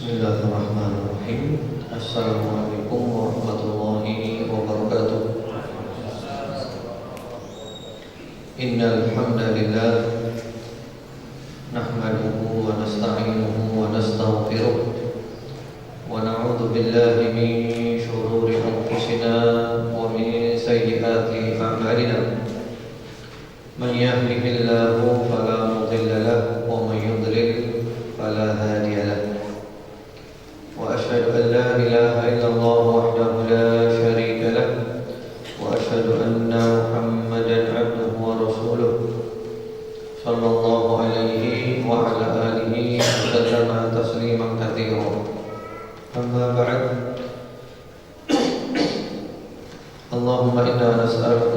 Bismillahirrahmanirrahim. Assalamualaikum warahmatullahi wabarakatuh. Innal hamdalillah nahmaduhu wa nasta'inuhu wa nastaghfiruh wa na'udzu billahi min shururi anfusina wa min sayyiati a'malina. Man yahdihillahu fala mudilla lahu wa man yudlil fala hadiya lahu. وأشهد أن لا إله إلا الله وحده لا شريك له وأشهد أن محمدا عبده ورسوله صلى الله عليه وعلى آله وسلم تسليما كثيرا. أما بعد اللهم إنا نسألك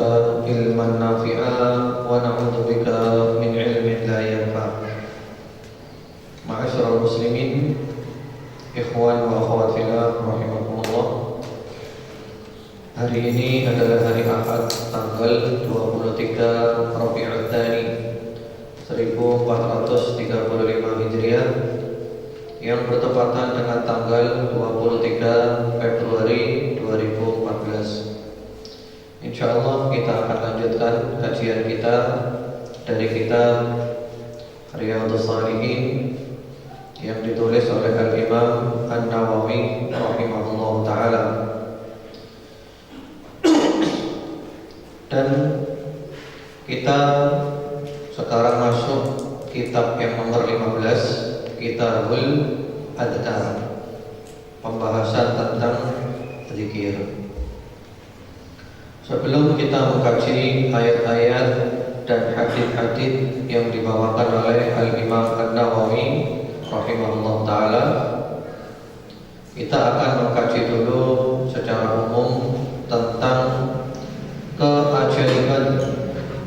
علما نافعا ونعوذ بك من علم لا ينفع. معاشر المسلمين, ikhwan wa akhwat fillah rahimakumullah. Hari ini adalah hari Ahad tanggal 23 Rabiul Tsani 1435 Hijriah yang bertepatan dengan tanggal 23 Februari 2014. Insyaallah kita akan lanjutkan kajian kita dari kitab Riyadhus Shalihin yang ditulis oleh Al-Imam An-Nawawi rahimahullah ta'ala. Dan kita sekarang masuk kitab yang nomor 15, Kitabul Adhkar, pembahasan tentang zikir. Sebelum kita mengkaji ayat-ayat dan hadis-hadis yang dibawakan oleh Al-Imam An-Nawawi rahimahullah ta'ala, kita akan mengkaji dulu secara umum tentang keajaiban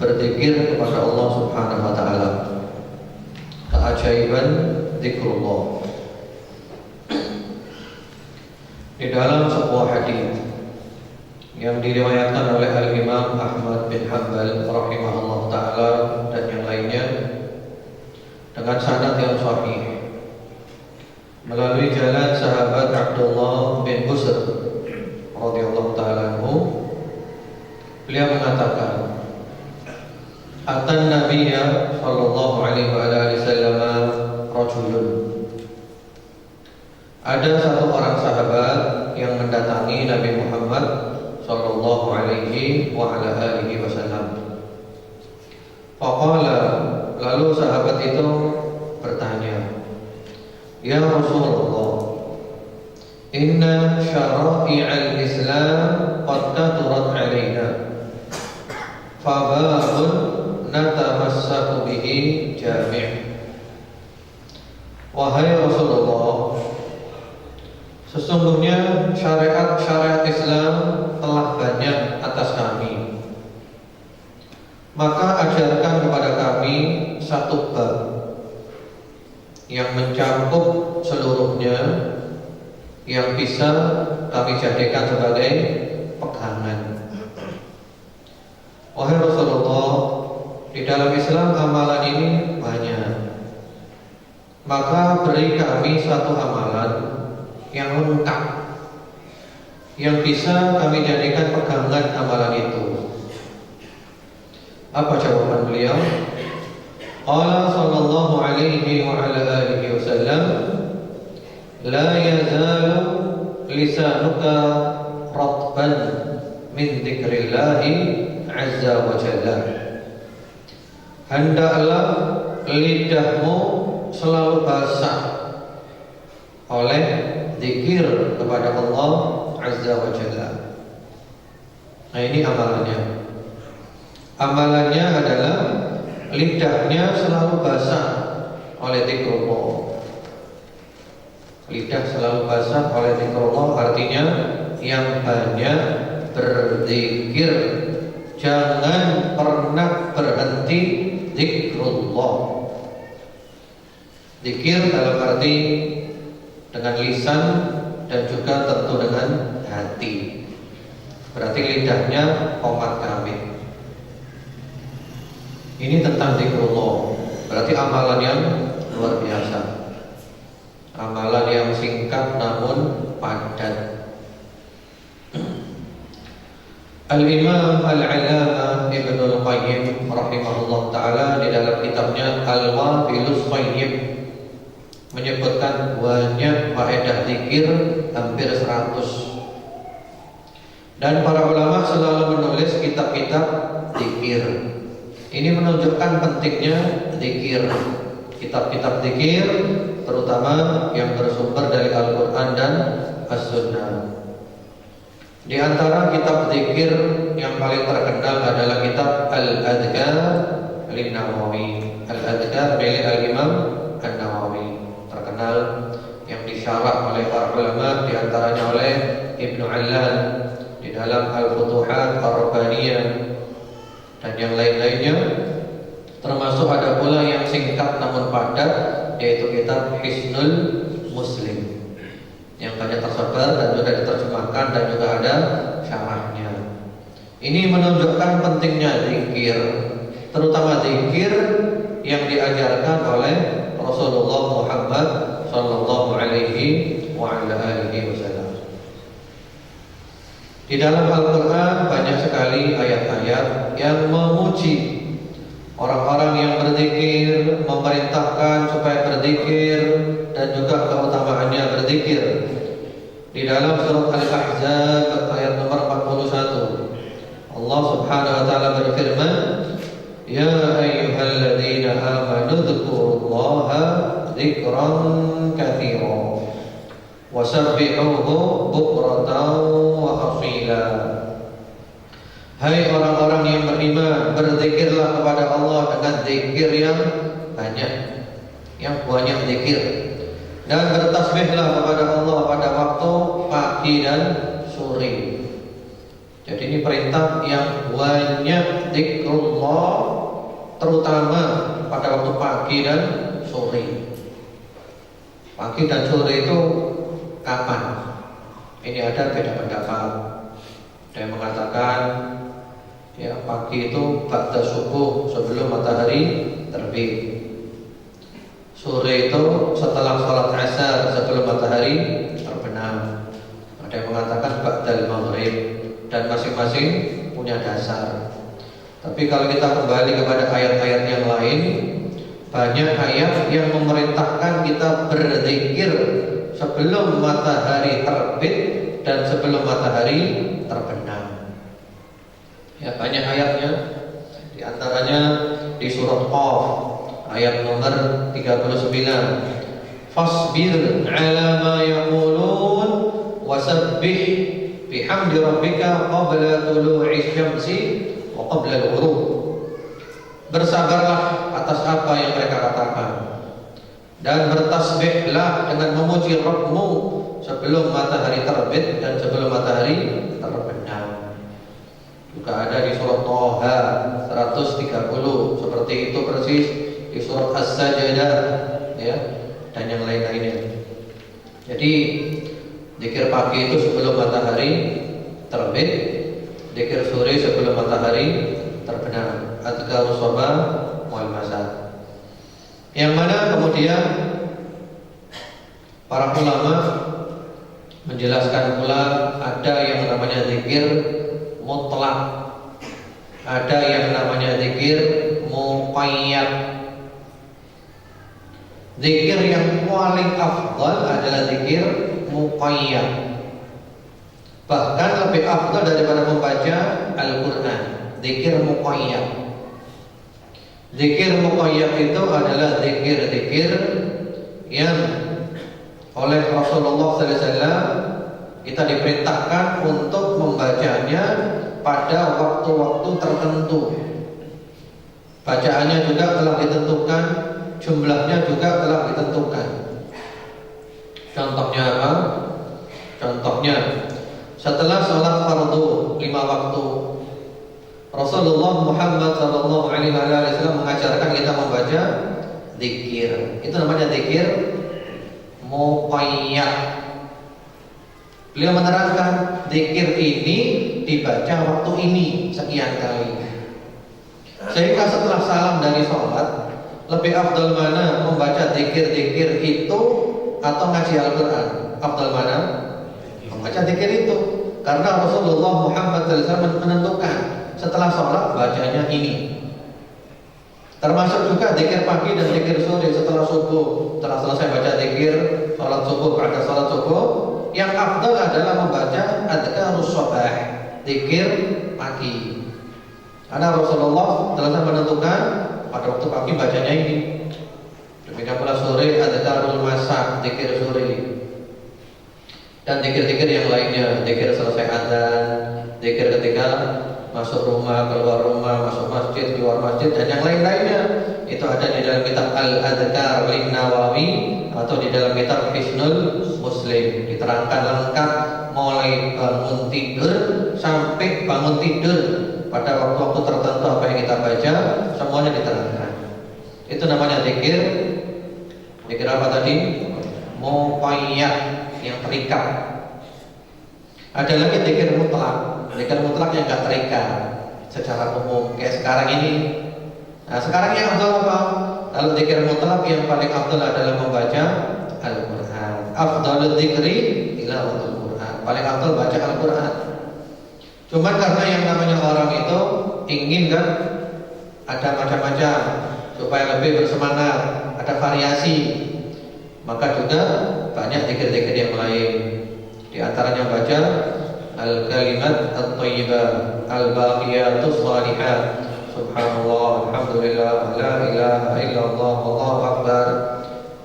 berzikir kepada Allah subhanahu wa ta'ala, keajaiban zikrullah. Di dalam sebuah hadis yang diriwayatkan oleh Al-Imam Ahmad bin Hanbal rahimahullah ta'ala dan yang lainnya dengan sanad yang sahih melalui jalan sahabat Abdullah bin Busr radhiyallahu ta'ala anhu, beliau mengatakan, "Atan Nabiyya sallallahu alaihi wasallam rajulun." Ada satu orang sahabat yang mendatangi Nabi Muhammad sallallahu alaihi wasallam. Faqala, lalu sahabat itu bertanya, "Ya Rasulullah, inna syara'i'al Islam qad katurat 'alaina, fababun natamassaku bihi jami'." Wahai Rasulullah, sesungguhnya syariat-syariat Islam telah banyak atas kami, maka ajarkan kepada kami satu bab yang mencakup seluruhnya, yang bisa kami jadikan sebagai pegangan. Wahai Rasulullah, di dalam Islam amalan ini banyak, maka beri kami satu amalan yang lengkap, yang bisa kami jadikan pegangan amalan itu. Apa jawaban beliau? Qala sallallahu alaihi wa ala alihi wasallam, la yazalu lisanuka ratban min dzikrillahi azza wa jalla. Hendaklah lidahmu selalu basah oleh zikir kepada Allah azza wa jalla. Nah, ini amalannya. Amalannya adalah lidahnya selalu basah oleh zikrullah. Lidah selalu basah oleh zikrullah artinya yang banyak berzikir, jangan pernah berhenti zikrullah. Zikir dalam arti dengan lisan dan juga tentu dengan hati. Berarti lidahnya qomat kamit. Ini tentang zikrullah. Berarti amalan yang luar biasa. Amalan yang singkat namun padat. Al-Imam Al-Allamah Ibnul Qayyim rahimahullah ta'ala di dalam kitabnya Al-Wabilus Qayyim menyebutkan banyak faedah zikir, hampir 100. Dan para ulama selalu menulis kitab-kitab zikir. Ini menunjukkan pentingnya zikir. Kitab-kitab zikir terutama yang bersumber dari Al-Quran dan As-Sunnah. Di antara kitab zikir yang paling terkenal adalah kitab Al-Adhkar Lin-Nawawi. Al-Adhkar milik Al-Imam An-Nawawi, terkenal, yang disyarah oleh para ulama, di antaranya oleh Ibnu Allan di dalam Al-Futuhat Ar-Rabbaniyah dan yang lain-lainnya. Termasuk ada pula yang singkat namun padat, yaitu kitab Hisnul Muslim yang banyak tersebar dan sudah diterjemahkan dan juga ada syarahnya. Ini menunjukkan pentingnya zikir, terutama zikir yang diajarkan oleh Rasulullah Muhammad sallallahu alaihi wasallam. Di dalam Al-Quran banyak sekali ayat-ayat yang memuji orang-orang yang berzikir, memerintahkan supaya berzikir dan juga keutamaannya berzikir. Di dalam surat Al-Ahzab ayat nomor 41, Allah Subhanahu wa taala berfirman, "Ya ayyuhalladzina amanu dzkurullaha dzikran katsiran wasabbihuhu bukratan wa asila." Hai orang-orang yang beriman, berzikirlah kepada Allah dengan zikir yang banyak, yang banyak zikir, dan bertasbihlah kepada Allah pada waktu pagi dan sore. Jadi ini perintah yang banyak zikrullah, terutama pada waktu pagi dan sore. Pagi dan sore itu kapan? Ini ada beda pendapat. Ada yang mengatakan ya pagi itu ba'da subuh, sebelum matahari terbit. Sore itu setelah sholat asar, sebelum matahari terbenam. Ada yang mengatakan ba'dal maghrib, dan masing-masing punya dasar. Tapi kalau kita kembali kepada ayat-ayat yang lain, banyak ayat yang memerintahkan kita berzikir sebelum matahari terbit dan sebelum matahari terbenam. Ya, banyak ayatnya. Di antaranya di surat Qaf ayat nomor 39. Fasbir 'ala ma yaqulun wasabbih bihamdi rabbika qabla tulu'i syamsi wa qabla al-ghurub. Bersabarlah atas apa yang mereka katakan dan bertasbihlah dengan memuji Rabbmu sebelum matahari terbit dan sebelum matahari terbenam. Juga ada di surat Thaha 130, seperti itu persis di surat As-Sajdah ya, dan yang lain-lainnya. Jadi zikir pagi itu sebelum matahari terbit, zikir sore sebelum matahari terbenam, adzkarus sabah wal masa. Yang mana kemudian para ulama menjelaskan pula ada yang namanya zikir mutlak, ada yang namanya zikir muqayyad. Zikir yang paling afdal adalah zikir muqayyad. Bahkan lebih afdal daripada membaca Al-Quran, zikir muqayyad. Zikir muqayyad itu adalah zikir-zikir yang oleh Rasulullah SAW kita diperintahkan untuk membacanya pada waktu-waktu tertentu. Bacaannya juga telah ditentukan, jumlahnya juga telah ditentukan. Contohnya apa? Contohnya setelah sholat fardu 5 waktu, Rasulullah Muhammad SAW mengajarkan kita membaca zikir. Itu namanya zikir muqayyad. Beliau menerangkan zikir ini dibaca waktu ini sekian kali. Sehingga setelah salam dari sholat, lebih afdal mana membaca zikir-zikir itu atau ngaji Al-Quran? Afdal mana? Membaca zikir itu. Karena Rasulullah Muhammad SAW menentukan setelah sholat bacanya ini. Termasuk juga zikir pagi dan zikir sore setelah subuh. Setelah selesai baca zikir sholat subuh, pada sholat subuh, yang afdal adalah membaca adzkarus shabah, zikir pagi. Karena Rasulullah telah menentukan pada waktu pagi bacanya ini. Demikian pula sore adzkarul masa, zikir sore. Dan zikir-zikir yang lainnya, zikir selesai adzan, zikir ketika masuk rumah, keluar rumah, masuk masjid, keluar masjid, dan yang lain-lainnya. Itu ada di dalam kitab Al-Adhkar Lin-Nawawi atau di dalam kitab Hisnul Muslim. Diterangkan lengkap mulai bangun tidur sampai bangun tidur. Pada waktu-waktu tertentu apa yang kita baca, semuanya diterangkan. Itu namanya zikir. Zikir apa tadi? Muqayyad, yang terikat. Ada lagi zikir mutlak. Zikir mutlak yang gak terikat secara umum kayak sekarang ini. Nah, sekarang yang afdal apa? Kalau zikir mutlak yang paling afdal adalah membaca Al-Quran. Afdalul dzikri tilawatul Quran. Paling afdal baca Al-Quran. Cuman karena yang namanya orang itu ingin kan ada macam-macam supaya lebih bersemangat, ada variasi, maka juga banyak zikir-zikir yang lain. Di antaranya baca al-kalimat at-thayyibah, al-baqiyatus shalihat, subhanallah, alhamdulillah, la ilaha illallah, wallahu akbar,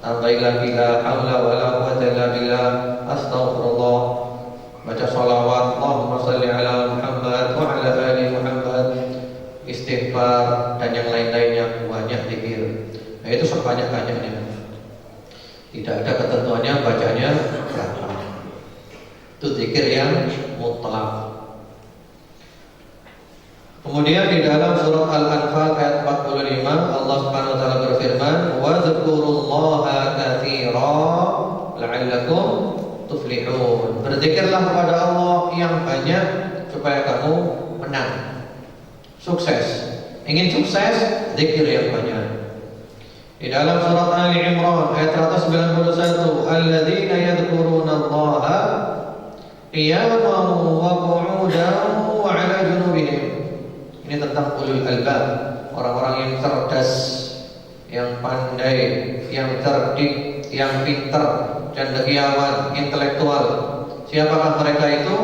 tambah lagi la haula wala quwwata illa billah, astaghfirullah, baca shalawat, Allahumma shalli ala Muhammad wa ala ali Muhammad, istighfar dan yang lain-lainnya, banyak zikir. Nah, itu sebanyak-banyaknya. Tidak ada ketentuannya bacanya berapa. Itu zikir yang mutlak. Kemudian di dalam surat Al-Anfal ayat 45 Allah Subhanahu wa taala berfirman, "Wa dzkurullaha katsira la'allakum tuflihun." Berzikirlah kepada Allah yang banyak supaya kamu menang, sukses. Ingin sukses, zikir yang banyak. Di dalam surat Ali Imran ayat 191, "Alladzina yadhkurunallaha qiyaman wa qu'udan wa 'ala junubihim." Ini tentang ulul albab, orang-orang yang cerdas, yang pandai, yang cerdik, yang pintar, cendekiawan, intelektual. Siapakah mereka itu?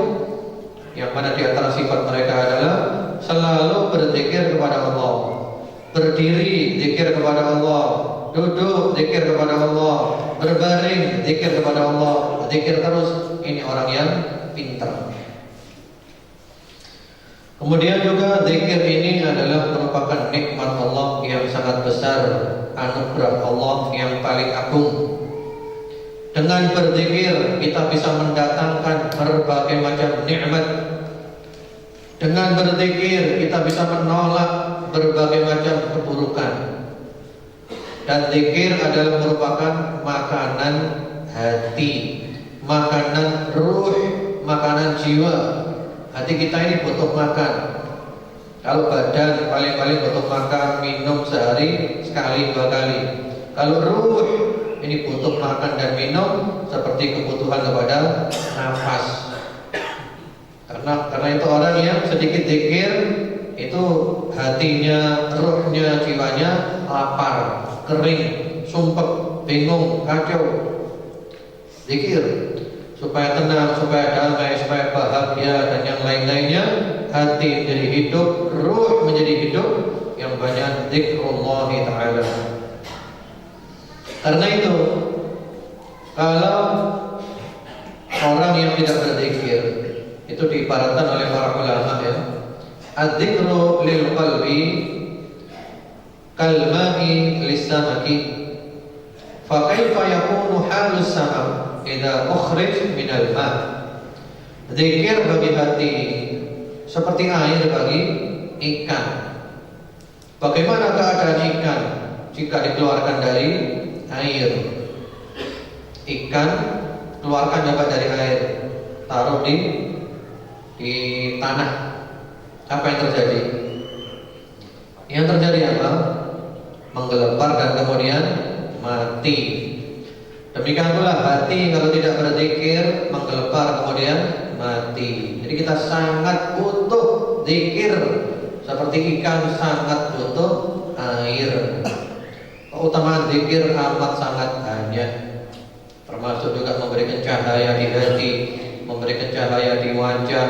Yang mana di antara sifat mereka adalah selalu berzikir kepada Allah, berdiri zikir kepada Allah, duduk zikir kepada Allah, berbaring zikir kepada Allah, zikir terus. Ini orang yang pintar. Kemudian juga zikir ini adalah merupakan nikmat Allah yang sangat besar, anugerah Allah yang paling agung. Dengan berzikir kita bisa mendatangkan berbagai macam nikmat. Dengan berzikir kita bisa menolak berbagai macam keburukan. Dan zikir adalah merupakan makanan hati, makanan ruh, makanan jiwa. Hati kita ini butuh makan. Kalau badan paling-paling butuh makan, minum sehari sekali 2 kali. Kalau ruh ini butuh makan dan minum seperti kebutuhan kepada nafas. Karena itu orang yang sedikit zikir itu hatinya, ruhnya, jiwanya lapar, kering, sumpek, bingung, kacau. Zikir supaya tenang, supaya damai, supaya bahagia dan yang lain-lainnya. Hati menjadi hidup, ruh menjadi hidup, yang banyak zikrullah ta'ala. Karena itu kalau orang yang tidak berzikir itu diibaratkan oleh para ulama ya, adzikru lil qalbi kalma'i lisamaki, fa kaifa yakunu halus sama idza ukhrij minal ma. Zikir bagi hati seperti air bagi ikan. Bagaimana keadaan ikan jika dikeluarkan dari air? Ikan keluarkan dapat dari air, taruh di tanah. Apa yang terjadi? Yang terjadi apa? Menggelepar dan kemudian mati. Demikian pula hati kalau tidak berzikir menggelepar kemudian mati. Jadi kita sangat butuh zikir seperti ikan sangat butuh air. Keutamaan zikir amat sangat banyak. Termasuk juga memberikan cahaya di hati, memberikan cahaya di wajah,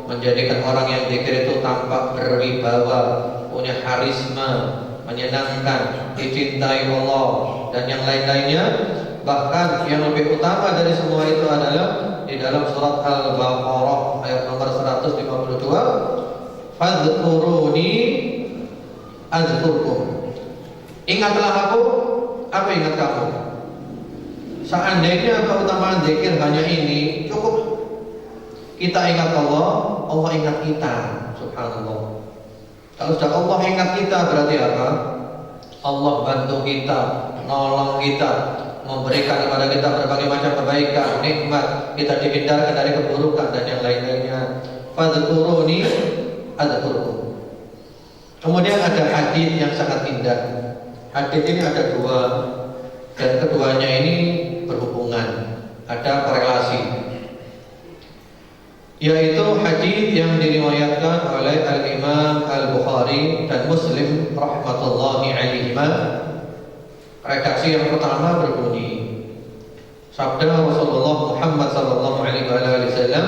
menjadikan orang yang zikir itu tampak berwibawa, punya karisma, menyenangkan, dicintai Allah dan yang lain-lainnya. Bahkan yang lebih utama dari semua itu adalah di dalam surat Al-Baqarah ayat nomor 152, fadhkuruni adzkurkum. Ingatlah aku, aku ingat kamu. Seandainya keutamaan zikir hanya ini, cukup kita ingat Allah, Allah ingat kita. Subhanallah. Kalau sudah Allah ingat kita berarti apa? Allah bantu kita, nolong kita, memberikan kepada kita berbagai macam kebaikan, nikmat, kita dihindarkan dari keburukan dan yang lain-lainnya. Fadhkuruni adzkurkum. Kemudian ada hadis yang sangat indah. Hadis ini ada dua, dan keduanya ini berhubungan, ada korelasi, yaitu hadis yang diriwayatkan oleh Al-Imam Al-Bukhari dan Muslim rahmatullahi alaihima. Redaksi yang pertama berbunyi, sabda Rasulullah Muhammad sallallahu alaihi wasallam,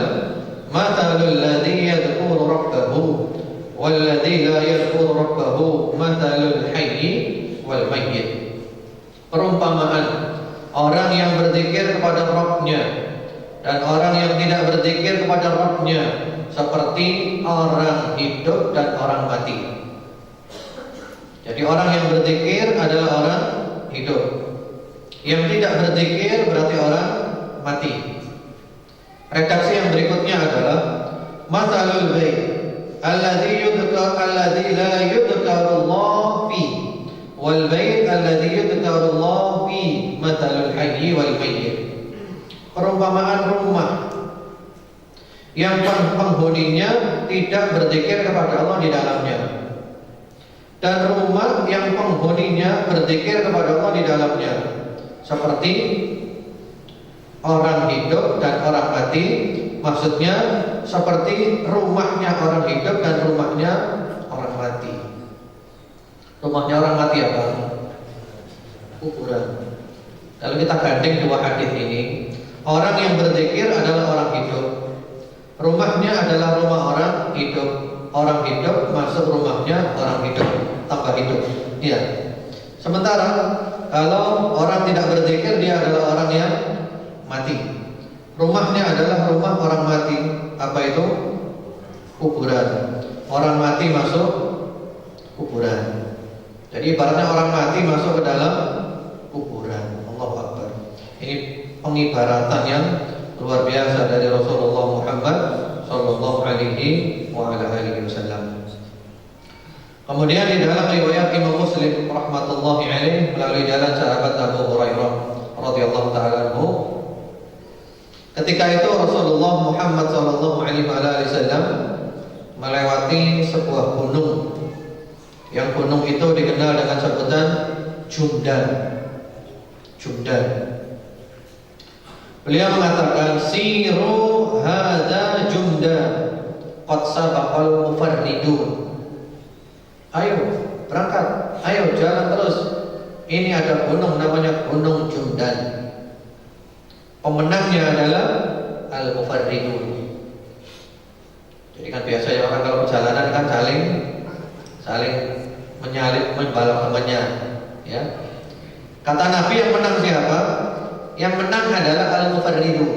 "Mathalul ladzi yadhkuru rabbahu wal ladzi la yadhkuru rabbahu mathalul hayy wal mayyit." Perumpamaan orang yang berzikir kepada Rabb-Nya dan orang yang tidak berzikir kepada Rabb-Nya seperti orang hidup dan orang mati. Jadi orang yang berzikir adalah orang hidup, yang tidak berzikir berarti orang mati. Redaksi yang berikutnya adalah mathalul bayt alladzi la yudhkarullah fi wal bayt alladzi yudhkarullah fi mathalul hayy wal mayyit. Perumpamaan rumah yang penghuninya tidak berzikir kepada Allah di dalamnya, dan rumah yang penghuninya berzikir kepada Allah di dalamnya, seperti orang hidup dan orang mati. Maksudnya seperti rumahnya orang hidup dan rumahnya orang mati. Rumahnya orang mati apa? Kuburan. Kalau kita gandeng dua hadis ini, orang yang berzikir adalah orang hidup, rumahnya adalah rumah orang hidup. Orang hidup masuk rumahnya orang hidup, tambah hidup. Iya. Sementara kalau orang tidak berzikir, dia adalah orang yang mati. Rumahnya adalah rumah orang mati. Apa itu? Kuburan. Orang mati masuk kuburan. Jadi ibaratnya orang mati masuk ke dalam kuburan. Allahu Akbar. Ini pengibaratan yang luar biasa dari Rasulullah Muhammad sallallahu alaihi wasallam. Kemudian di dalam riwayat Imam Muslim rahmatullahi alaihi melalui jalan sahabat Abu Hurairah radhiyallahu taala anhu, ketika itu Rasulullah Muhammad sallallahu alaihi wasallam melewati sebuah gunung, yang gunung itu dikenal dengan sebutan Jundan. Jundan. Beliau mengatakan, siru hadza Jundan qad sabaqal mufarridun. Ayo berangkat, ayo jalan terus. Ini ada gunung namanya Gunung Jundan. Pemenangnya adalah al-mufarridun. Jadi kan biasanya orang kalau perjalanan kan saling menyalip membalap temannya, ya. Kata Nabi, yang menang siapa? Yang menang adalah al-mufarridun.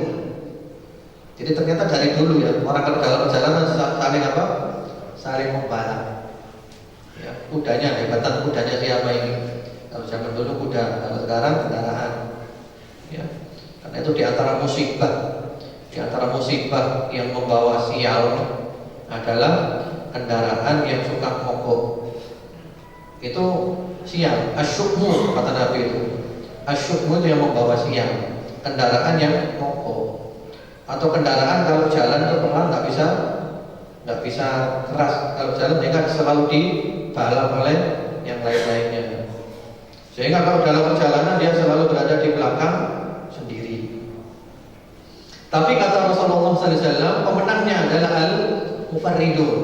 Jadi ternyata dari dulu ya, orang kalau dalam perjalanan saling apa? Saling membalap. Ya, kudanya, hebatan kudanya siapa ini? Kalau zaman dulu kuda, kalau sekarang kendaraan. Ya. Karena itu diantara musibah yang membawa sial adalah kendaraan yang suka mogok. Itu sial, asyukmu kata Nabi itu. Asyukmu itu yang membawa sial, kendaraan yang mogok. Atau kendaraan kalau jalan itu pelan nggak bisa keras. Kalau jalan dia kan selalu dibalap oleh yang lain-lainnya. Sehingga kalau dalam perjalanan dia selalu berada di belakang Tapi kata Rasulullah SAW, pemenangnya adalah al-mufarridun.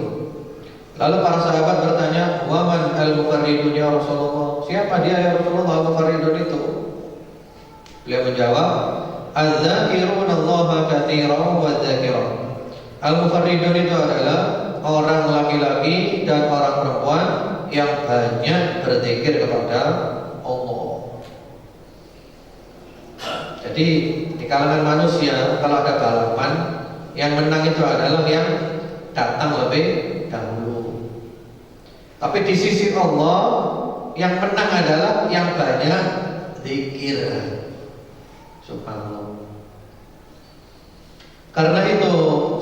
Lalu para sahabat bertanya, waman al-mufarridun ya Rasulullah? Siapa dia ya Rasulullah al-mufarridun itu? Beliau menjawab, az-zakiruna Allaha katsiran wa dzakiran. Al-mufarridun itu adalah orang laki-laki dan orang perempuan yang banyak berzikir kepada Allah. Jadi di kalangan manusia kalau ada balapan, yang menang itu adalah yang datang lebih dahulu. Tapi di sisi Allah yang menang adalah yang banyak zikir. Subhanallah. Karena itu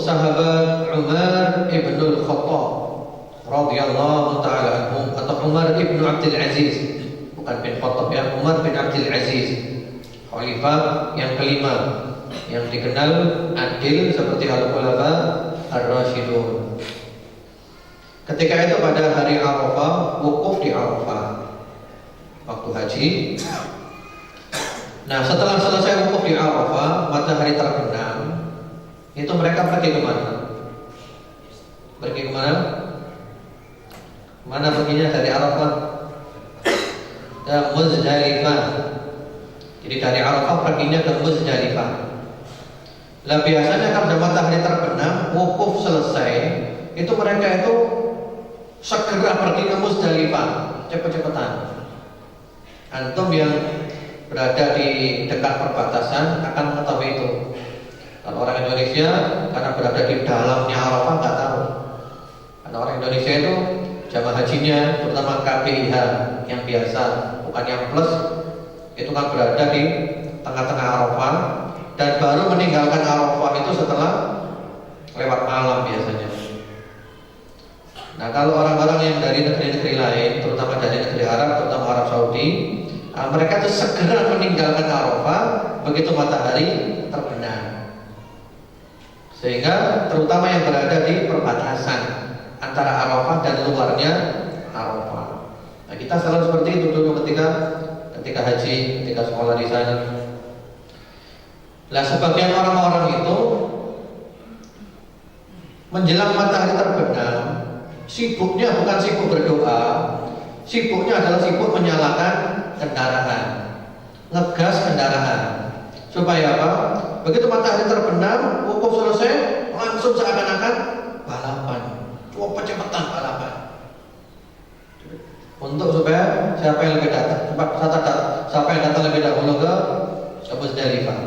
sahabat Umar ibn al-Khattab radhiyallahu taala anhu, atau Umar ibn Abdul Aziz, bukan bin Khattab ya, Umar bin Abdul Aziz, khalifah yang kelima yang dikenal adil seperti al-khulafa ar-rasyidun. Ketika itu pada hari Arafah, wukuf di Arafah waktu haji. Nah, setelah selesai wukuf di Arafah, matahari terbenam, itu mereka pergi ke mana? Pergi ke mana? Mana perginya dari Arafah? Ke Muzdalifah. Jadi dari Arafah perginya ke Muzdalifah. Lah biasanya kalau matahari terbenam, wukuf selesai, itu mereka itu segera pergi ke Muzdalifah, cepet-cepetan. Antum yang berada di dekat perbatasan akan mengetahui itu. Kalau orang Indonesia karena berada di dalamnya Arafah nggak tahu. Karena orang Indonesia itu jamaah hajinya, terutama KPIH yang biasa, bukan yang plus, itu kan berada di tengah-tengah Arafah dan baru meninggalkan Arafah itu setelah lewat malam biasanya. Nah, kalau orang-orang yang dari negeri-negeri lain, terutama dari negeri Arab, terutama Arab Saudi, mereka itu segera meninggalkan Arafah begitu matahari terbenam. Sehingga terutama yang berada di perbatasan antara Arafah dan luarnya Arafah. Nah, kita selalu seperti itu dulu ketika haji, ketika sekolah di sana. Lah sebagian orang-orang itu menjelang matahari terbenam, sibuknya bukan sibuk berdoa, sibuknya adalah sibuk menyalakan kendaraan, ngegas kendaraan. Supaya apa? Begitu matahari terbenam, wukuf selesai, langsung seakan-akan balapan, cepet-cepetan balapan. Untuk supaya siapa yang lebih datang, siapa yang datang lebih dahulu ke Muzdalifah.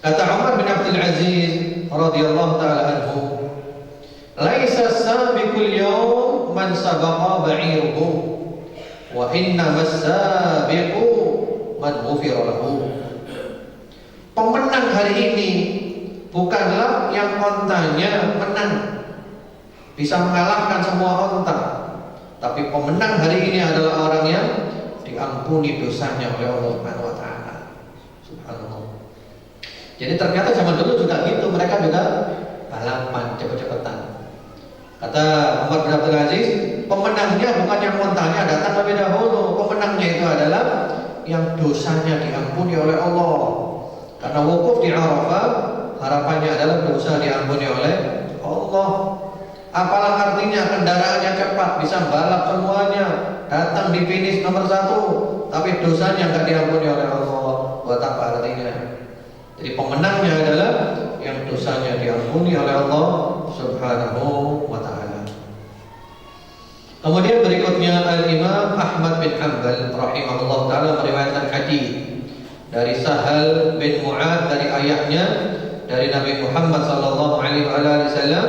Kata Umar bin Abdul Aziz radhiyallahu taala anhu, laisa sabiqul yawm man sabaqa ba'iruhu, wa innama as-sabiqu man ghufira lahu. Pemenang hari ini bukanlah yang ontanya menang, bisa mengalahkan semua onta, tapi pemenang hari ini adalah orang yang diampuni dosanya oleh Allah Subhanahu wa taala. Subhanallah. Jadi ternyata zaman dulu juga gitu, mereka juga balapan cepet-cepetan. Kata Umar bin Abdul Aziz, pemenangnya bukan yang ontanya datang lebih dahulu, pemenangnya itu adalah yang dosanya diampuni oleh Allah. Karena wukuf di Arafah harapannya adalah dosa diampuni oleh Allah. Apalah artinya kendaraannya cepat, bisa balap semuanya, datang di finish nomor 1, tapi dosanya nggak diampuni oleh Allah. Buat apa artinya? Jadi pemenangnya adalah yang dosanya diampuni oleh Allah Subhanahu wa ta'ala. Kemudian berikutnya Al-Imam Ahmad bin Hanbal rahimahullah ta'ala meriwayatkan hadis dari Sahal bin Mu'ad dari ayahnya dari Nabi Muhammad sallallahu alaihi wasallam.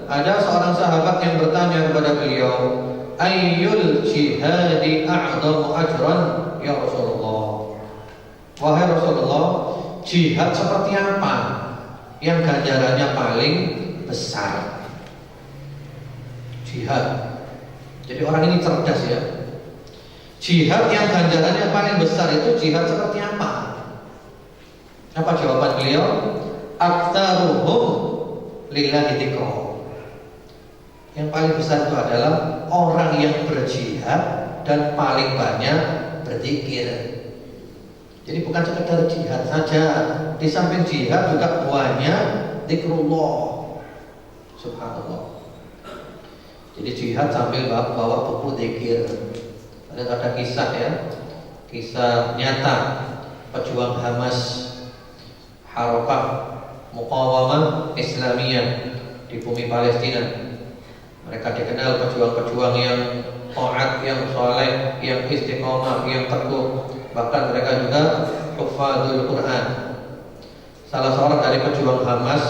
Ada seorang sahabat yang bertanya kepada beliau, ayyul jihadi a'zamu ajran ya Rasulullah? Wahai Rasulullah, jihad seperti apa yang ganjarannya paling besar? Jihad. Jadi orang ini cerdas ya. Jihad yang ganjarannya paling besar itu jihad seperti apa? Apa jawaban beliau? Aktsaruhum lillahi dzikra. Yang paling besar itu adalah orang yang berjihad dan paling banyak berzikir. Jadi bukan sekedar jihad saja, di samping jihad juga banyak zikrullah. Subhanallah. Jadi jihad sambil bawa buku zikir. Ada kisah ya, kisah nyata pejuang Hamas, Harakah Muqawamah Islamiyah di bumi Palestina. Mereka dikenal pejuang-pejuang yang taat, yang saleh, yang istiqomah, yang teguh. Bahkan mereka juga hufadzul Quran. Salah seorang dari pejuang Hamas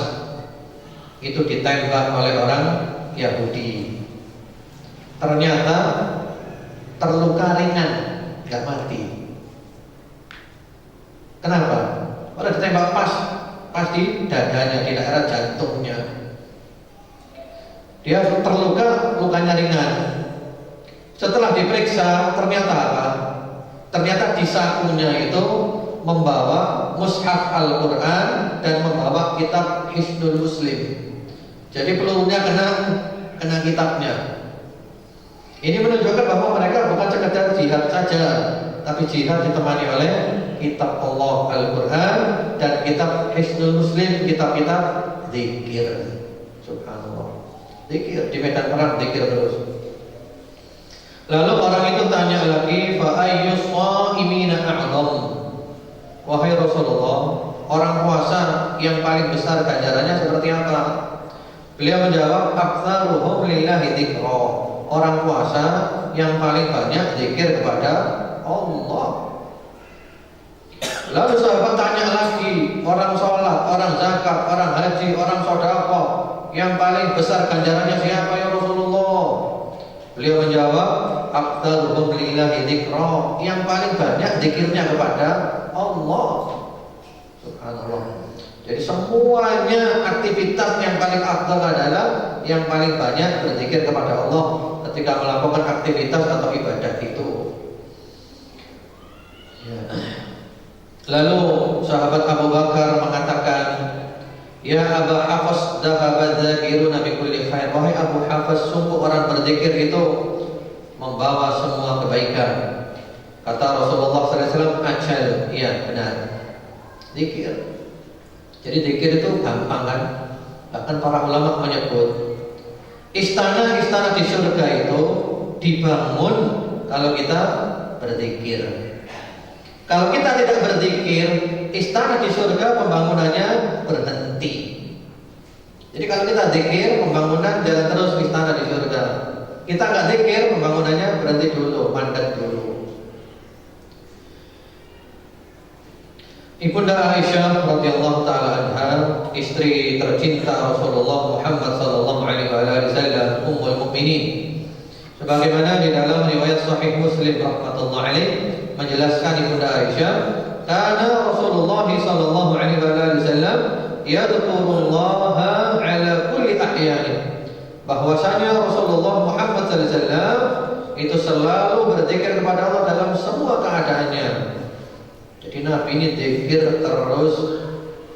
itu ditembak oleh orang Yahudi. Ternyata terluka ringan, nggak mati. Kenapa? Padahal ditembak pas di dadanya, di daerah jantungnya. Dia terluka, lukanya ringan. Setelah diperiksa, ternyata apa? Ternyata di sakunya itu membawa mushaf Al-Quran dan membawa kitab Hisnul Muslim. Jadi pelurunya kena kitabnya. Ini menunjukkan bahwa mereka bukan sekedar jihad saja, tapi jihad ditemani oleh kitab Allah Al-Quran dan kitab Hisnul Muslim, kitab-kitab zikir. Subhanallah. Zikir di medan perang, zikir terus. Lalu orang itu tanya lagi, fa ayyus shaimina a'dham? Wahai Rasulullah, orang puasa yang paling besar ganjarannya seperti apa? Beliau menjawab, aktsaruhum lillahi dzikra. Orang puasa yang paling banyak zikir kepada Allah. Lalu sahabat tanya lagi, orang sholat, orang zakat, orang haji, orang sedekah, yang paling besar ganjarannya siapa ya Rasulullah? Beliau menjawab, aktsaruhum lillahi dzikra. Yang paling banyak zikirnya kepada Allah. Subhanallah. Jadi semuanya aktivitas yang paling afdal adalah yang paling banyak berzikir kepada Allah ketika melakukan aktivitas atau ibadah itu. Ya. Lalu sahabat Abu Bakar mengatakan, ya Aba Hafs, dhahaba dzakiruna bi kulli khair. Wahai Abu Hafs, sungguh orang berzikir itu membawa semua kebaikan. Kata Rasulullah SAW, ajal, iya benar. Zikir. Jadi zikir itu gampang kan? Bahkan para ulama menyebut istana-istana di surga itu dibangun kalau kita berzikir. Kalau kita tidak berzikir, istana di surga pembangunannya berhenti. Jadi kalau kita zikir, pembangunan jalan terus istana di surga. Kita nggak zikir, pembangunannya berhenti dulu, mandek dulu. Ibunda Aisyah radhiyallahu taala anha, istri tercinta Rasulullah Muhammad sallallahu alaihi wasallam, ummul mukminin. Sebagaimana di dalam riwayat Sahih Muslim rahmatullah alaih menjelaskan Ibunda Aisyah, karena Rasulullah sallallahu alaihi wasallam yadhkurullaha ala kulli ahyani. Bahwasanya Rasulullah Muhammad sallallahu alaihi wasallam itu selalu berzikir kepada Allah dalam semua keadaannya. Jadi Nabi ini zikir terus,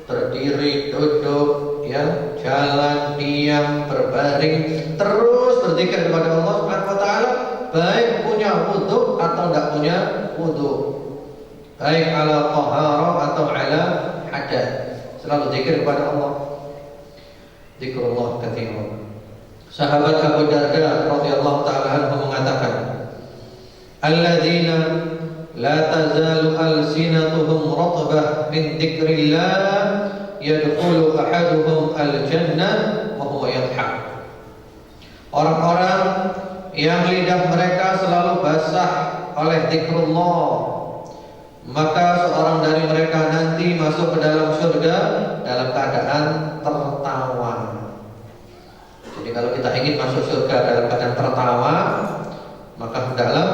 berdiri, duduk, ya, jalan, diam, berbaring, terus berzikir kepada Allah Subhanahu wa taala, baik punya wudu atau tidak punya wudu, baik ala taharah atau ala hadath, selalu zikir kepada Allah. Zikrullah katsiran. Sahabat Abu Darda radhiyallahu taala anhu mengatakan, alladzina la tazalu alsinatuhum ratbah min dzikrillah yadkhulu ahaduhum al-jannah wa huwa yadhhak. Orang-orang yang lidah mereka selalu basah oleh zikrullah, maka seorang dari mereka nanti masuk ke dalam surga dalam keadaan tertawa. Jadi kalau kita ingin masuk surga dalam keadaan tertawa, maka hendaklah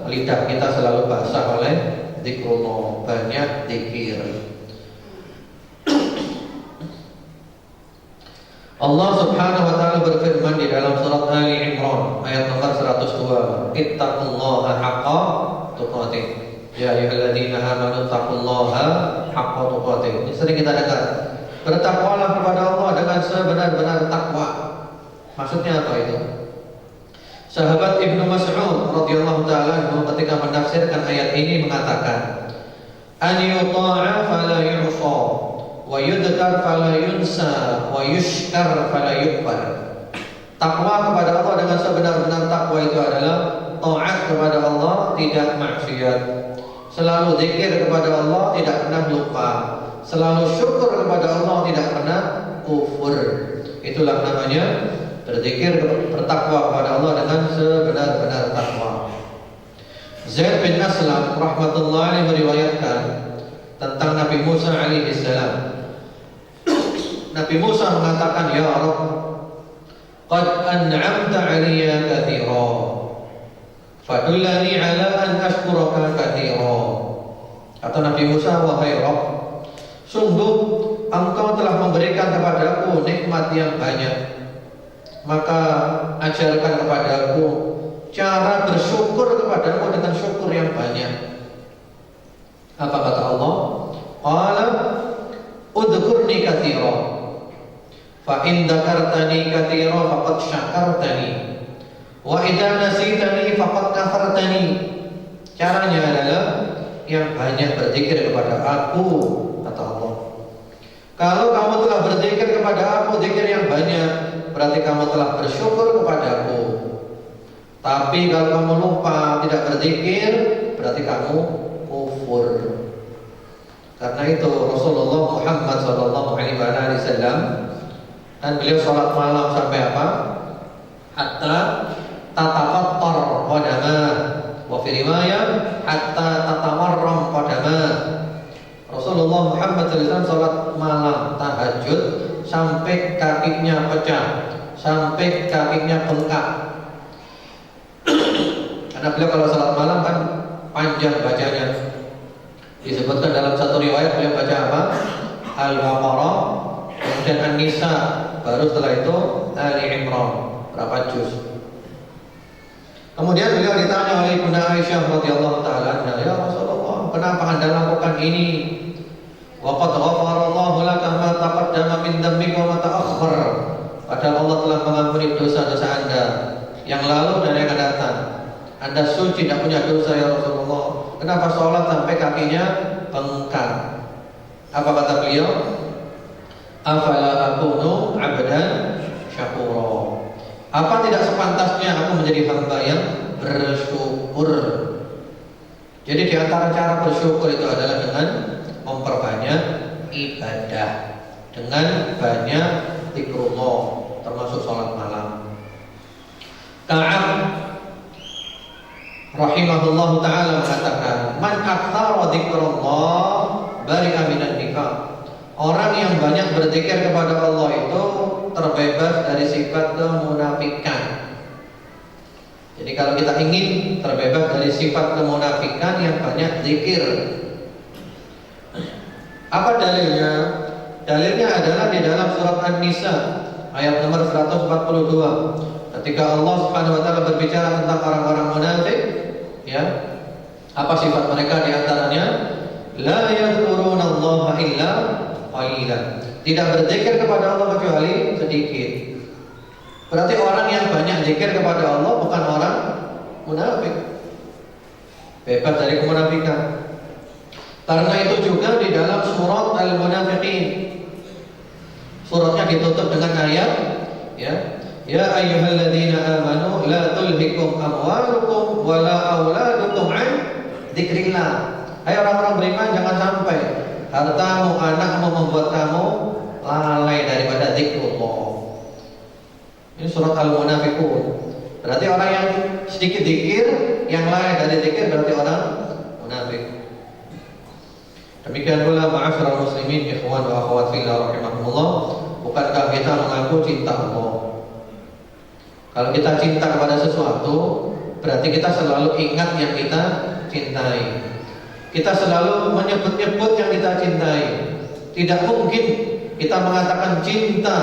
lidah kita selalu basah oleh zikrullah, banyak zikir. Allah Subhanahu wa taala berfirman di dalam surat Ali Imran ayat nomor 102, ittaqullaha haqqa tuqatih. Ya ayyuhalladzina amanu taqullaha haqqa tuqatih. Ini sering kita dengar. Bertakwalah kepada Allah dengan sebenar-benar takwa. Maksudnya apa itu? Sahabat Ibnu Mas'ud radhiyallahu taala ketika menafsirkan ayat ini mengatakan, an yuta'a fala yu'sa wa yudkar fala yunsa wa yushkar fala yukbar. Takwa kepada Allah dengan sebenar-benar takwa itu adalah taat kepada Allah, tidak maksiat. Selalu zikir kepada Allah, tidak pernah lupa. Selalu syukur kepada Allah, tidak pernah kufur. Itulah namanya berzikir, bertakwa kepada Allah dengan sebenar-benar takwa. Zaid bin Aslam rahmatullahi alaihi meriwayatkan tentang Nabi Musa alaihi salam. Nabi Musa mengatakan, "Ya Rabb, qad an'amta 'alayya katsira, fadullani 'ala an ashkuraka katsira." Kata Nabi Musa, "Wahai Rabb, sungguh Engkau telah memberikan kepadaku nikmat yang banyak. Maka ajarkan kepadaku cara bersyukur kepadamu dengan syukur yang banyak." Apa kata Allah? Qala udhkurni katsira, fa in dzakartani katsira faqad syakartani, wa idza nasitani faqad kafartani. Caranya adalah yang banyak berzikir kepada aku, kata Allah. Kalau kamu telah berzikir kepada aku zikir yang banyak, berarti kamu telah bersyukur kepadaku. Tapi kalau kamu lupa, tidak berzikir, berarti kamu kufur. Karena itu Rasulullah Muhammad SAW dan beliau sholat malam sampai apa? Hatta tatafattar qadamah, wa fi riwayah hatta tatawarram qadamah. Rasulullah Muhammad SAW sholat malam tahajud sampai kakinya pecah, sampai kakinya bengkak. Karena beliau kalau sholat malam kan panjang bacanya. Disebutkan dalam satu riwayat beliau baca apa? Al-Baqarah, kemudian An-Nisa, baru setelah itu Ali Imran. Berapa juz? Kemudian beliau ditanya oleh Ibunda Aisyah radhiyallahu taala, "Ya Rasulullah, kenapa Anda lakukan ini? Wa qad ghafarallahu laka ma taqaddama min dhanbika wa ma ta'akhkhar." Padahal Allah telah mengampuni dosa-dosa Anda yang lalu dan yang akan datang. Anda suci, tidak punya dosa ya Rasulullah. Kenapa sholat sampai kakinya bengkak? Apa kata beliau? Afala akunu abdan syakura. Apa tidak sepantasnya aku menjadi hamba yang bersyukur? Jadi di antara cara bersyukur itu adalah dengan memperbanyak ibadah, dengan banyak zikrullah, termasuk sholat malam. Ka'ab rahimahullah ta'ala mengatakan, "Man aktsara dzikrullah bari'a minan nifaq." Orang yang banyak berzikir kepada Allah itu terbebas dari sifat kemunafikan. Jadi kalau kita ingin terbebas dari sifat kemunafikan, yang banyak zikir. Apa dalilnya? Dalilnya adalah di dalam surat An-Nisa ayat nomor 142. Ketika Allah Subhanahu wa taala berbicara tentang orang-orang munafik, ya. Apa sifat mereka di antaranya? La yadhkurunallaha illa qalilan. Tidak berzikir kepada Allah kecuali sedikit. Berarti orang yang banyak zikir kepada Allah bukan orang munafik. Bebas dari kemunafikan. Karena itu juga di dalam surat Al-Munafiqin, suratnya ditutup dengan ayat, ya, ya ayyuhalladzina amanu la tulhikum amwalukum wala auladukum an dzikrillah. Hai orang-orang beriman, jangan sampai hartamu, anakmu membuat kamu lalai daripada zikrullah. Ini surat Al-Munafiqun. Berarti orang yang sedikit zikir, yang lalai dari zikir, berarti orang munafik. Demikian pula ma'asyiral muslimin, ikhwan wa akhwat fillah rahimakumullah, bukankah kita mengaku cinta Allah? Kalau kita cinta kepada sesuatu, berarti kita selalu ingat yang kita cintai. Kita selalu menyebut-nyebut yang kita cintai. Tidak mungkin kita mengatakan cinta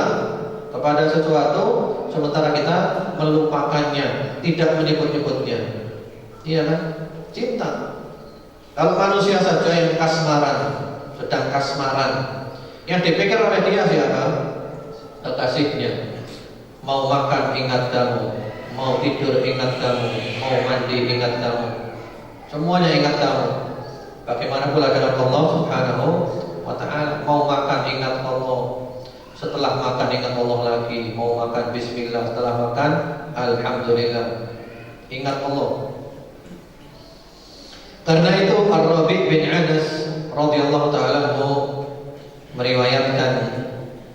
kepada sesuatu sementara kita melupakannya, tidak menyebut-nyebutnya. Iya kan? Cinta. Kalau manusia saja yang kasmaran, sedang kasmaran, yang dipikir oleh dia siapa? Kekasihnya. Mau makan ingat kamu, mau tidur ingat kamu, mau mandi ingat kamu, semuanya ingat kamu. Bagaimana pula dengan Allah Subhanahu wa ta'ala? Mau makan ingat Allah, setelah makan ingat Allah lagi. Mau makan bismillah, setelah makan alhamdulillah, ingat Allah. Karena itu Ar-Rabi' bin Anas radhiyallahu ta'ala meriwayatkan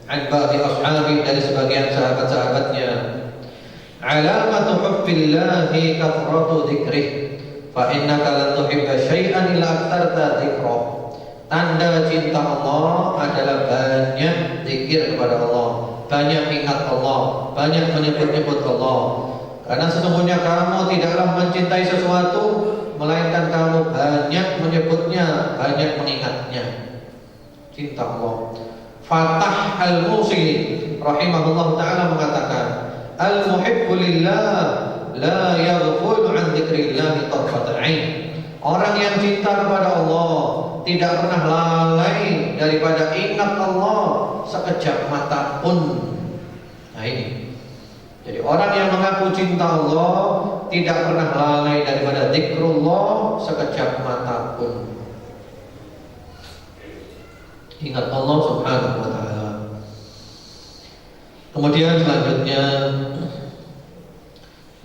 an ba'di ashabi, dari sebagian sahabat-sahabatnya, alamatu hubbillahi kathratu dzikrih fa innaka lan tuhibba syai'an illa aktsarta dzikrah. Tanda cinta Allah adalah banyak zikir kepada Allah, banyak ingat Allah, banyak menyebut-nyebut Allah. Karena sesungguhnya kamu tidaklah mencintai sesuatu melainkan kamu banyak menyebutnya, banyak mengingatnya. Cinta Allah. Fatah Al-Musili rahimahullah ta'ala mengatakan, al-muhibbu lillah la yaghfulu an dzikrillah tarfatal ain. Orang yang cinta kepada Allah tidak pernah lalai daripada ingat Allah sekejap mata pun. Nah ini. Jadi orang yang mengaku cinta Allah tidak pernah lalai daripada zikrullah sekejap mata pun. Ingat Allah Subhanahu wa ta'ala. Kemudian selanjutnya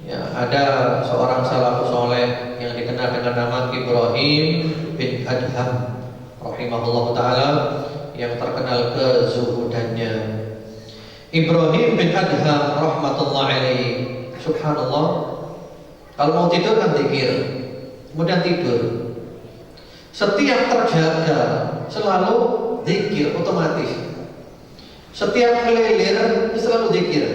ya, ada seorang salafus soleh yang dikenal dengan nama Ibrahim bin Adham rahimahullah ta'ala, yang terkenal kezuhudannya. Ibrahim bin Adham rahmatullah alaihi, subhanallah, kalau mau tidur kan zikir, kemudian tidur. Setiap terjaga selalu zikir otomatis. Setiap kelilir selalu zikir.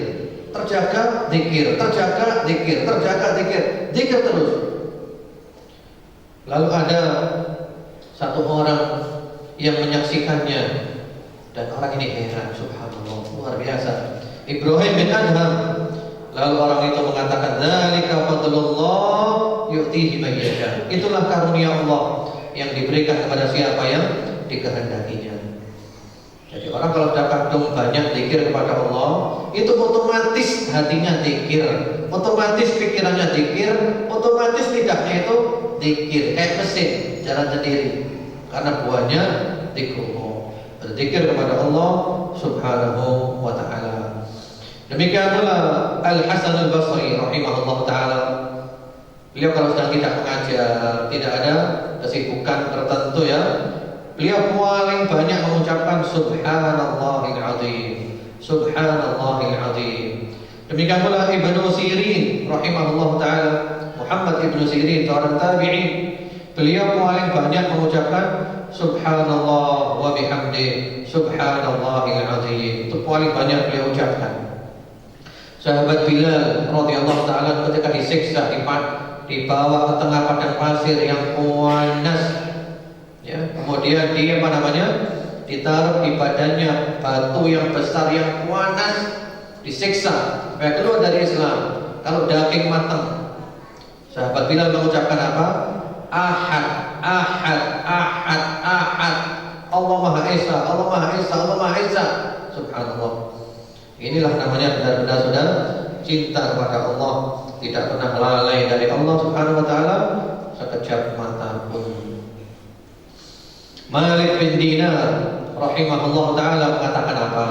Terjaga zikir, terjaga zikir, terjaga zikir, zikir terus. Lalu ada satu orang yang menyaksikannya, dan orang ini heran, subhanallah, luar biasa. Ibrahim bin Adham. Lalu orang itu mengatakan, dzalika fadlullah yu'tihi man yasha. Itulah karunia Allah yang diberikan kepada siapa yang dikehendakinya. Jadi orang kalau sudah kandung banyak zikir kepada Allah, itu otomatis hatinya zikir, otomatis pikirannya zikir, otomatis lidahnya itu zikir, kayak mesin jalan sendiri, karena buahnya zikrullah, berzikir kepada Allah Subhanahu wa ta'ala. Demikian pula Al-Hasan Al-Basri rahimahullah ta'ala. Beliau kalau sedang tidak mengajar, tidak ada kesibukan tertentu ya, beliau paling banyak mengucapkan Subhanallahil azim, Subhanallahil azim. Demikian pula Ibnu Sirin rahimahullah ta'ala, Muhammad Ibnu Sirin, seorang tabi'in, beliau paling banyak mengucapkan Subhanallah wa bihamdi, Subhanallahil azim. Itu paling banyak beliau ucapkan. Sahabat Bilal radhiyallahu ta'ala ketika disiksa, dibawa ke tengah padang pasir yang panas, ya, kemudian dia ditaruh di badannya batu yang besar yang panas, disiksa supaya keluar dari Islam. Kalau daging matang, sahabat Bilal mengucapkan apa? Ahad, ahad, ahad, ahad. Allah Maha Esa, Allah Maha Esa, Allah Maha Esa. Subhanallah. Inilah namanya benar-benar sudah cinta kepada Allah, tidak pernah lalai dari Allah Subhanahu wa ta'ala sekejap mata pun. Malik bin Dinar rahimahullah ta'ala mengatakan apa?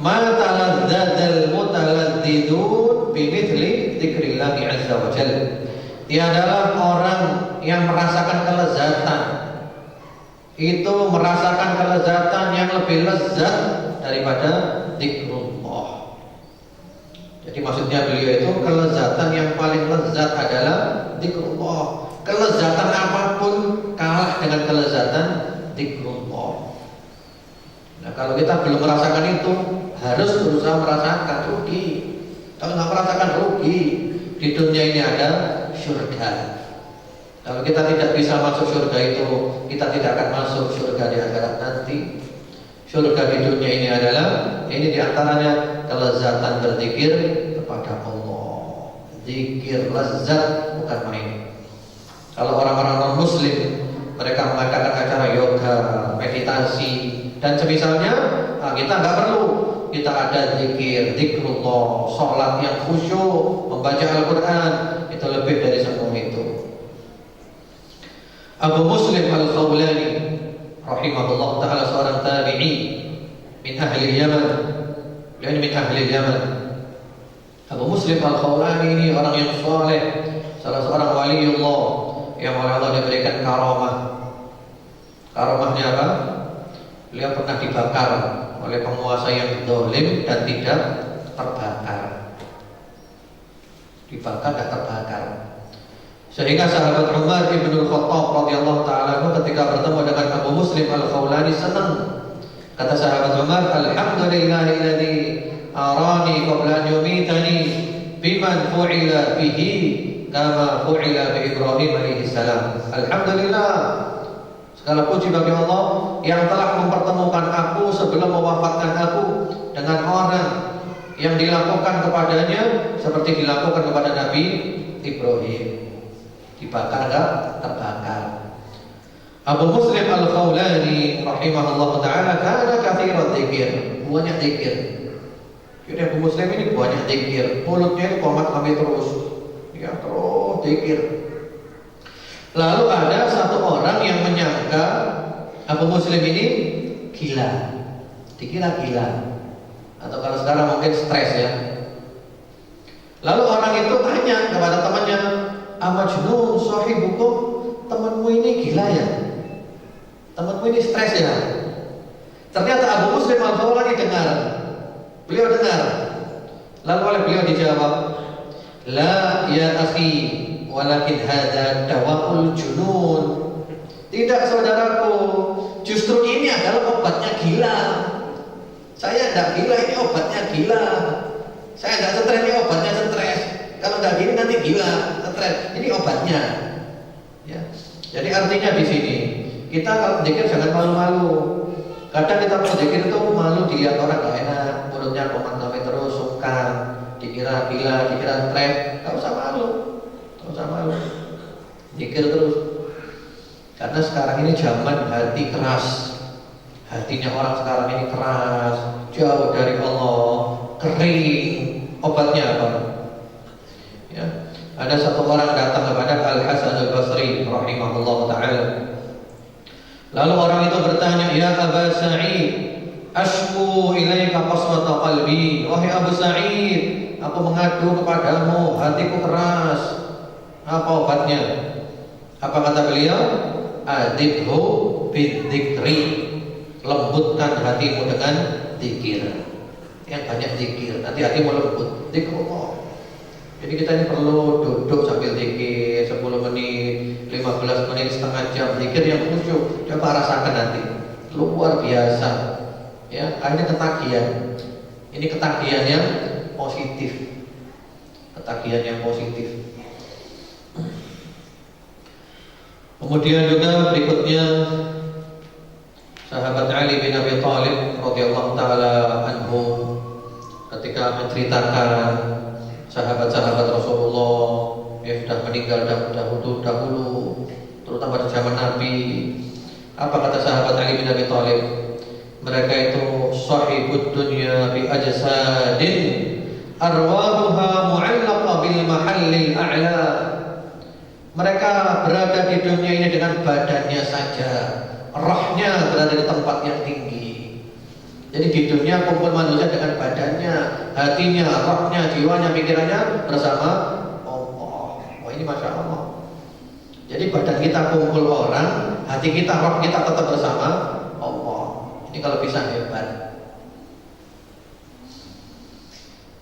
Ma taladzadzal mutalazzidun bimithli dzikrillahi azza wa jalla. Tiadalah orang yang merasakan kelezatan, itu merasakan kelezatan yang lebih lezat daripada zikrullah. Jadi maksudnya beliau itu kelezatan yang paling lezat adalah zikrullah. Kelezatan apapun kalah dengan kelezatan zikrullah. Nah, kalau kita belum merasakan itu, harus berusaha merasakan, rugi. Kalau nggak merasakan, rugi. Di dunia ini ada surga. Kalau kita tidak bisa masuk surga itu, kita tidak akan masuk surga di akhirat nanti. Surga di dunia ini adalah, ini diantaranya kelezatan berzikir kepada Allah. Zikir lezat, bukan main. Kalau orang-orang non-muslim, mereka mengadakan acara yoga, meditasi, dan semisalnya, nah kita nggak perlu. Kita ada zikir, zikrullah, sholat yang khusyuk, membaca Al-Quran, itu lebih dari semua itu. Abu Muslim Al-Khattabi rahimahullah taala seorang tabi'i min ahli Yaman. Beliau min ahli Yaman. Abu Muslim Al-Khawlani ini orang yang saleh, salah seorang waliullah yang oleh Allah diberikan karamah. Karamahnya apa? Beliau pernah dibakar oleh penguasa yang zalim dan tidak terbakar. Dibakar dan terbakar. Sehingga sahabat Umar bin Khattab radhiyallahu taala ketika bertemu dengan Abu Muslim Al-Khawlani senang. Kata sahabat Umar, alhamdulillahilladzi arani qabla an yumitani biman fu'ila bihi kama fu'ila bi Ibrahim alaihi salam. Alhamdulillah, segala puji bagi Allah yang telah mempertemukan aku sebelum mewafatkan aku dengan orang yang dilakukan kepadanya seperti dilakukan kepada Nabi Ibrahim. Dibakar enggak? Terbakar. Abu Muslim Al-Khawlani rahimahullah ta'ala kana katsiran dzikir, banyak dzikir. Jadi Abu Muslim ini banyak dzikir, mulutnya itu komat kami terus. Ya terus dzikir. Lalu ada satu orang yang menyangka Abu Muslim ini gila. Dikira gila. Atau kalau sekarang mungkin stres ya. Lalu orang itu tanya kepada temannya, "Amajnun sahibukum? Temanmu ini gila ya? Temanmu ini stres ya?" Ternyata Abu Muslim Al-Khawlani dengar. Beliau dengar. Lalu oleh beliau dijawab, "La ya akhi, walakin hadza dawa'ul junun." Tidak saudaraku, justru ini adalah obatnya gila. Saya tidak gila, ini obatnya gila. Saya tidak stres, ini obatnya stres. Kalau tidak gini nanti gila, stres. Ini obatnya. Ya. Jadi artinya di sini kita kalau zikir jangan malu-malu. Kadang kita mau zikir itu malu dilihat orang gak enak, mulutnya komat-komat terus, sungkan, dikira gila, dikira stres. Gak usah malu, gak usah malu. Zikir terus. Karena sekarang ini zaman hati keras. Hatinya orang sekarang ini keras, jauh dari Allah, kering. Obatnya apa? Ya. Ada satu orang datang kepada Al-Hasan Al-Basri rahimahullah ta'ala. Lalu orang itu bertanya, "Ya Aba Sa'id, ashku ilaika qaswata qalbi." Wahai Abu Sa'id, aku mengadu kepadamu, hatiku keras. Apa obatnya? Apa kata beliau? Adibhu bidzikri. Lembutkan hatimu dengan zikir. Yang banyak zikir, nanti hatimu lembut. Zikrullah. Jadi kita ini perlu duduk sambil zikir 10 menit, 15 menit, setengah jam zikir yang khusyuk. Coba rasakan nanti. Luar biasa. Ya, ini ketagihan. Ini ketagihan yang positif. Ketagihan yang positif. Kemudian juga berikutnya sahabat Ali bin Abi Thalib radhiyallahu taala anhu ketika menceritakan sahabat-sahabat Rasulullah yang sudah meninggal dahulu, terutama di zaman Nabi. Apa kata sahabat Ali bin Abi Thalib? Mereka itu sahibud dunya bi ajsadin arwahuha mu'allaqa bil mahallil a'la. Mereka berada di dunia ini dengan badannya saja, rohnya berada di tempat yang tinggi. Jadi di dunia kumpul manusia dengan badannya, hatinya, rohnya, jiwanya, pikirannya bersama Allah. Oh ini Masya Allah. Jadi badan kita kumpul orang, hati kita, roh kita tetap bersama Allah. Ini kalau bisa hebat.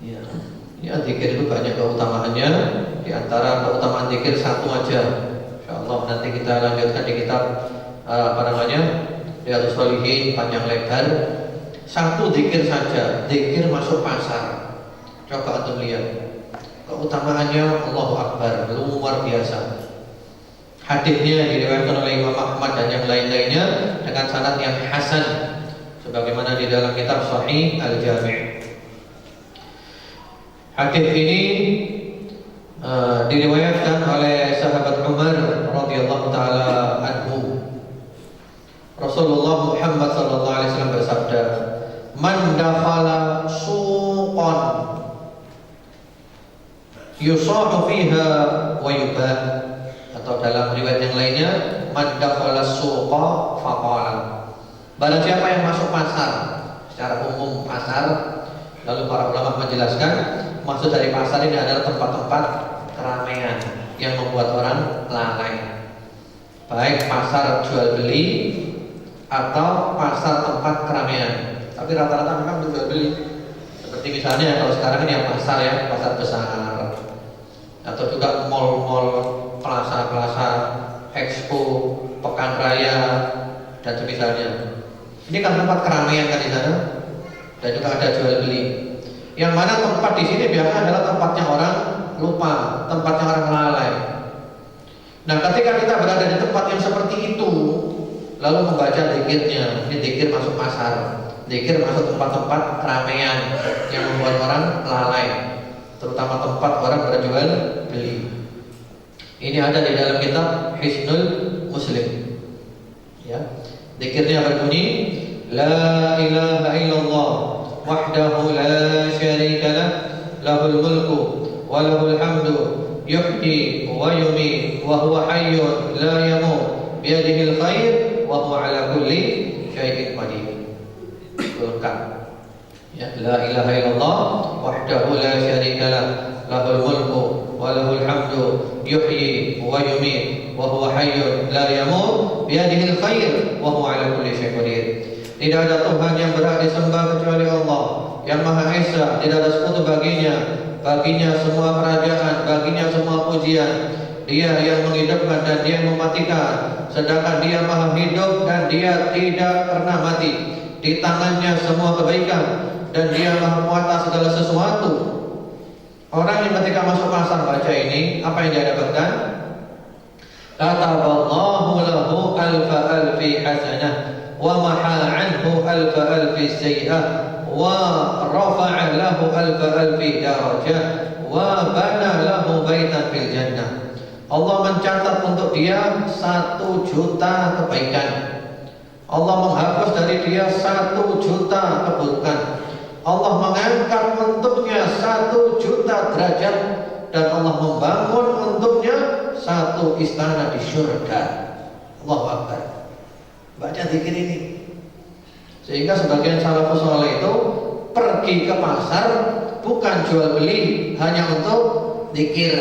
Ya. Ini zikir itu banyak keutamaannya. Di antara keutamaan zikir satu aja. Insyaallah nanti kita lanjutkan di kitab Riyadhus Shalihin panjang lebar. Satu zikir saja, zikir masuk pasar. Coba antum lihat. Keutamaannya Allahu Akbar, luar biasa. Hadisnya diriwayatkan oleh Imam Ahmad dan yang lain-lainnya dengan sanad yang hasan sebagaimana di dalam kitab Sahih Al-Jami'. Hadis ini diriwayatkan oleh sahabat Umar radhiyallahu taala anhu. Rasulullah Muhammad sallallahu alaihi wasallam bersabda, "Man dakhala suqan yusahu fiha wa yubah." Atau dalam riwayat yang lainnya, "Man dakhala suqa faqala." Barang siapa yang masuk pasar, secara umum pasar, lalu para ulama menjelaskan maksud dari pasar ini adalah tempat-tempat keramaian yang membuat orang lalai. Baik pasar jual beli atau pasar tempat keramaian. Tapi rata-rata memang untuk jual beli. Seperti misalnya kalau sekarang ini ya pasar besar, atau juga mall-mall, plaza-plaza, expo, pekan raya, dan semisalnya. Ini kan tempat keramaian kan di sana, dan juga ada jual beli. Yang mana tempat di sini biasanya adalah tempatnya orang lupa, tempatnya orang lalai. Nah, ketika kita berada di tempat yang seperti itu, lalu membaca zikirnya, ini zikir masuk pasar, zikir masuk tempat-tempat keramaian yang membuat orang lalai, terutama tempat orang berjual beli. Ini ada di dalam kitab Hisnul Muslim. Ya, zikirnya berbunyi La ilaha illallah wahdahu la syarika lah, lahul mulku wa lahul hamdu, yuhyi wa yumiit wa huwa hayyun la yamut, biyadihil khair wa huwa ala kulli syai'in qadir. Lengkap. Ya, la ilaha illallah wahdahu la syarika lah, lahul mulku wa lahul hamdu, yuhyi wa yumiit wa huwa hayyun la yamut, biyadihil khair wa huwa ala kulli syai'in qadir. Tidak ada Tuhan yang berhak disembah kecuali Allah yang Maha Esa, tidak ada sekutu baginya. Baginya semua kerajaan, baginya semua pujian. Dia yang menghidupkan dan dia yang mematikan, sedangkan dia Maha hidup dan dia tidak pernah mati. Di tangannya semua kebaikan dan dia Maha menguasai segala sesuatu. Orang yang ketika masuk pasar baca ini, apa yang dia dapatkan? Kataballahu lahu alfa alfi hasanah wa maha anhu alfa alfi sayyi'ah wa rafa'a lahu alfa alfi darajah wa bana lahu baitan fil jannah. Allah mencatat untuk dia 1 juta kebaikan. Allah menghapus dari dia 1 juta keburukan. Allah mengangkat untuknya 1 juta derajat, dan Allah membangun untuknya 1 istana di surga. Allahu Akbar. Baca zikir ini. Sehingga sebagian salafus saleh itu pergi ke pasar bukan jual beli, hanya untuk zikir.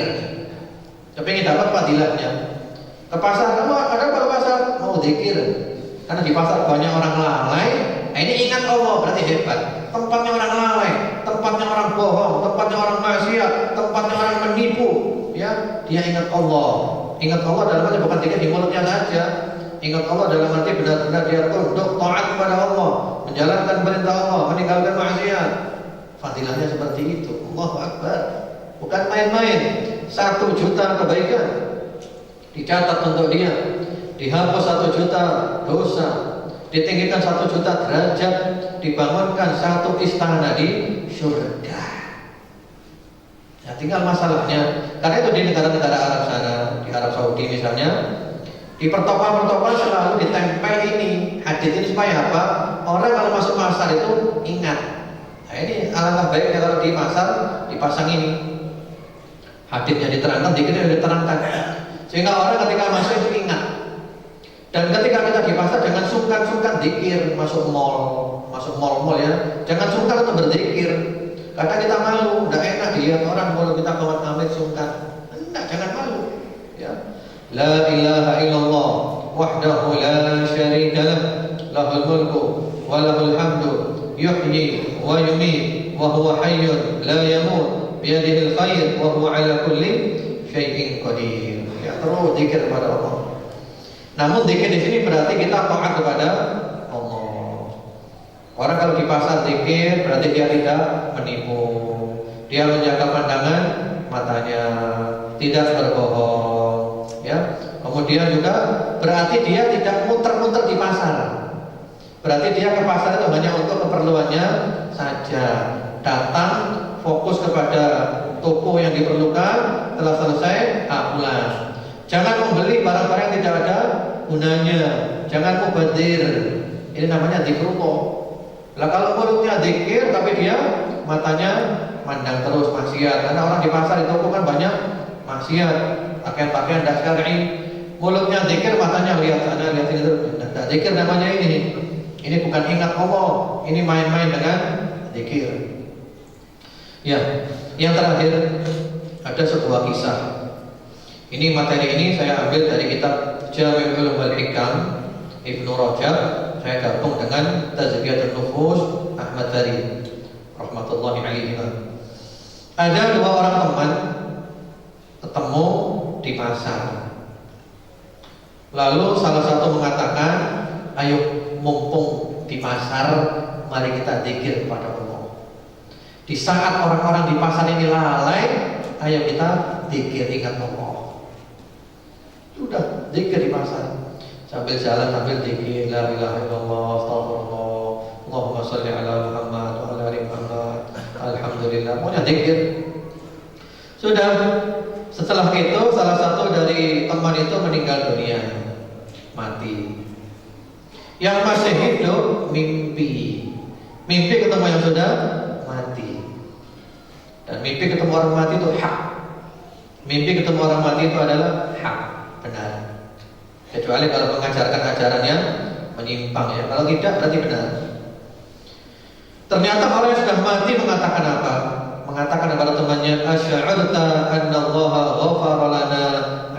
Tapi ingin dapat fadilahnya. Ke pasar, kamu ada apa ke pasar? Mau zikir. Karena di pasar banyak orang lalai. Ini ingat Allah, berarti hebat. Tempatnya orang lalai, tempatnya orang bohong, tempatnya orang maksiat, tempatnya orang menipu. Ya, dia ingat Allah. Ingat Allah dalam arti bukan zikir di mulutnya saja. Ingat Allah dalam arti benar-benar dia tunduk taat kepada Allah, menjalankan perintah Allah, meninggalkan maksiat. Fadilahnya seperti itu. Allahu Akbar. Bukan main-main. 1 juta kebaikan dicatat untuk dia, dihapus 1 juta dosa, ditinggikan 1 juta derajat, dibangunkan 1 istana di surga. Ya, tinggal masalahnya, karena itu di negara-negara Arab sana, di Arab Saudi misalnya, di pertokoan-pertokoan selalu ditempel ini hadits ini supaya apa? Orang kalau masuk pasar itu ingat. Nah, ini alangkah baiknya kalau di pasar dipasang ini. Haditsnya diterangkan, dikirnya diterangkan, sehingga orang ketika masuk itu ingat. Dan ketika kita di pasar jangan sungkan-sungkan zikir, masuk mall ya, jangan sungkan untuk berzikir. Karena kita malu, tidak enak dilihat orang kalau kita kawan amit sungkan. Enggak, jangan malu. Ya. La ilaha illallah wahdahu la syarika lah, lahul mulku wa lahul hamdu, yuhyi wa yumiit wa huwa hayyun la yamut, biyadihil khair wa huwa ala kulli syai'in qadir. Ya, terus zikir kepada Allah. Namun zikir di sini berarti kita taat kepada Allah. Orang kalau di pasar zikir berarti dia tidak menipu, dia menjaga pandangan matanya, tidak berbohong. Ya, kemudian juga berarti dia tidak muter-muter di pasar. Berarti dia ke pasar itu hanya untuk keperluannya saja. Datang fokus kepada toko yang diperlukan, telah selesai pulang. Jangan membeli barang-barang yang tidak ada gunanya. Jangan mubadzir. Ini namanya zikrullah. Lah kalau mulutnya zikir tapi dia matanya mandang terus maksiat. Karena orang di pasar itu kan banyak maksiat, pakaian-pakaian tidak syar'i. Mulutnya zikir, matanya lihat sana, lihat sini terus. Tidak zikir namanya ini. Ini bukan ingat Allah, ini main-main dengan zikir. Ya, yang terakhir ada sebuah kisah. Ini materi ini saya ambil dari kitab Jami'ul Ulum wal Hikam Ibnu Rajab. Saya gabung dengan Tazkiyatun Nufus Ahmad Tari rahmatullahi alaihi. Ada dua orang teman ketemu di pasar. Lalu salah satu mengatakan, ayo mumpung di pasar, mari kita zikir kepada Allah. Di saat orang-orang di pasar ini lalai, ayo kita zikir ingat Allah. Sudah zikir di pasar, sambil jalan sambil zikir, la ilaha illallah, astagfirullah, Allahumma sholli ala Muhammad wa ala ali Muhammad, alhamdulillah, pokoknya zikir. Sudah, setelah itu salah satu dari teman itu meninggal dunia, mati. Yang masih hidup mimpi ketemu yang sudah mati. Dan mimpi ketemu orang mati itu hak. Mimpi ketemu orang mati itu adalah hak, benar. Kecuali kalau mengajarkan ajaran yang menyimpang ya. Kalau tidak berarti benar. Ternyata orang yang sudah mati mengatakan apa? Mengatakan kepada temannya, asy'arta anna Allah ghafara lana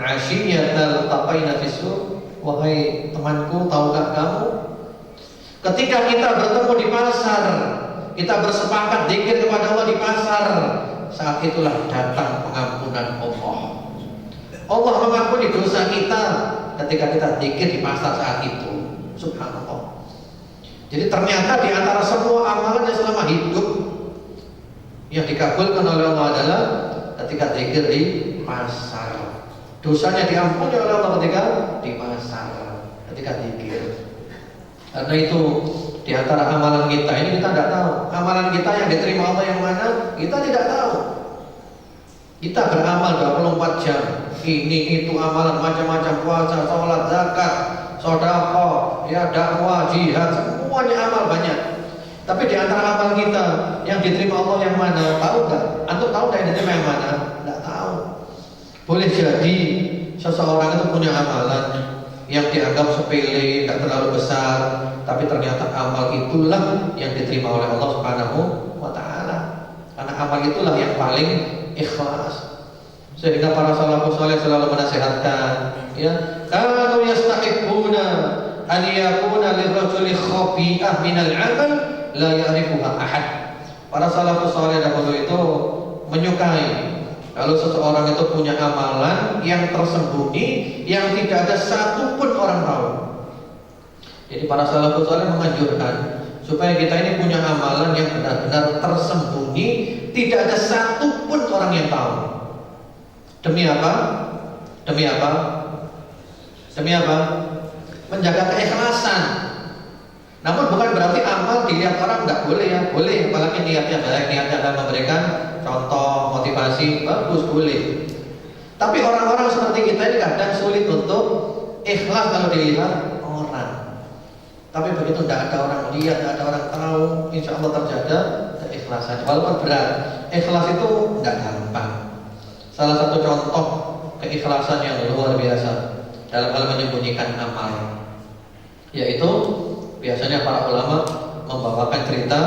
'ashiyatan taqaina fisu. Wahai temanku, tahukah kamu, ketika kita bertemu di pasar, kita bersepakat zikir kepada Allah di pasar, saat itulah datang pengampunan Allah. Allah mengampuni dosa kita ketika kita zikir di pasar saat itu. Subhanallah. Jadi ternyata di antara semua amalan yang selama hidup yang dikabulkan oleh Allah adalah ketika zikir di pasar. Dosanya diampuni oleh Allah ketika di pasar, ketika zikir. Karena itu di antara amalan kita ini kita tidak tahu. Amalan kita yang diterima Allah yang mana, kita tidak tahu. Kita beramal 24 jam. Ini itu amalan macam-macam, puasa, sholat, zakat, sedekah, ya dakwah, jihad, semuanya amal banyak. Tapi di antara amal kita yang diterima Allah yang mana, tahu nggak? Antum tahu nggak yang diterima yang mana? Nggak tahu. Boleh jadi seseorang itu punya amalan yang dianggap sepele, tidak terlalu besar, tapi ternyata amal itulah yang diterima oleh Allah Subhanahu wa Ta'ala. Karena amal itulah yang paling ikhlas. Sehingga para salafus saleh selalu menasihatkan, ya, kanu yastahibbuna an yakuna lirrajuli khafi'ah minal 'amal la ya'rifuha ahad. Para salafus saleh dahulu itu menyukai kalau seseorang itu punya amalan yang tersembunyi, yang tidak ada satupun orang tahu. Jadi para salafus saleh menganjurkan supaya kita ini punya amalan yang benar-benar tersembunyi, tidak ada satupun orang yang tahu. Demi apa? Demi apa? Demi apa? Menjaga keikhlasan. Namun bukan berarti amal dilihat orang nggak boleh ya, boleh, apalagi niatnya baik, niatnya akan memberikan contoh, motivasi, bagus, boleh. Tapi orang-orang seperti kita ini kadang sulit untuk ikhlas kalau dilihat orang. Tapi begitu tidak ada orang lihat, tidak ada orang tahu, insya Allah terjaga keikhlasan. Walaupun berat, ikhlas itu tidak gampang. Salah satu contoh keikhlasan yang luar biasa dalam hal menyembunyikan amal, yaitu biasanya para ulama membawakan cerita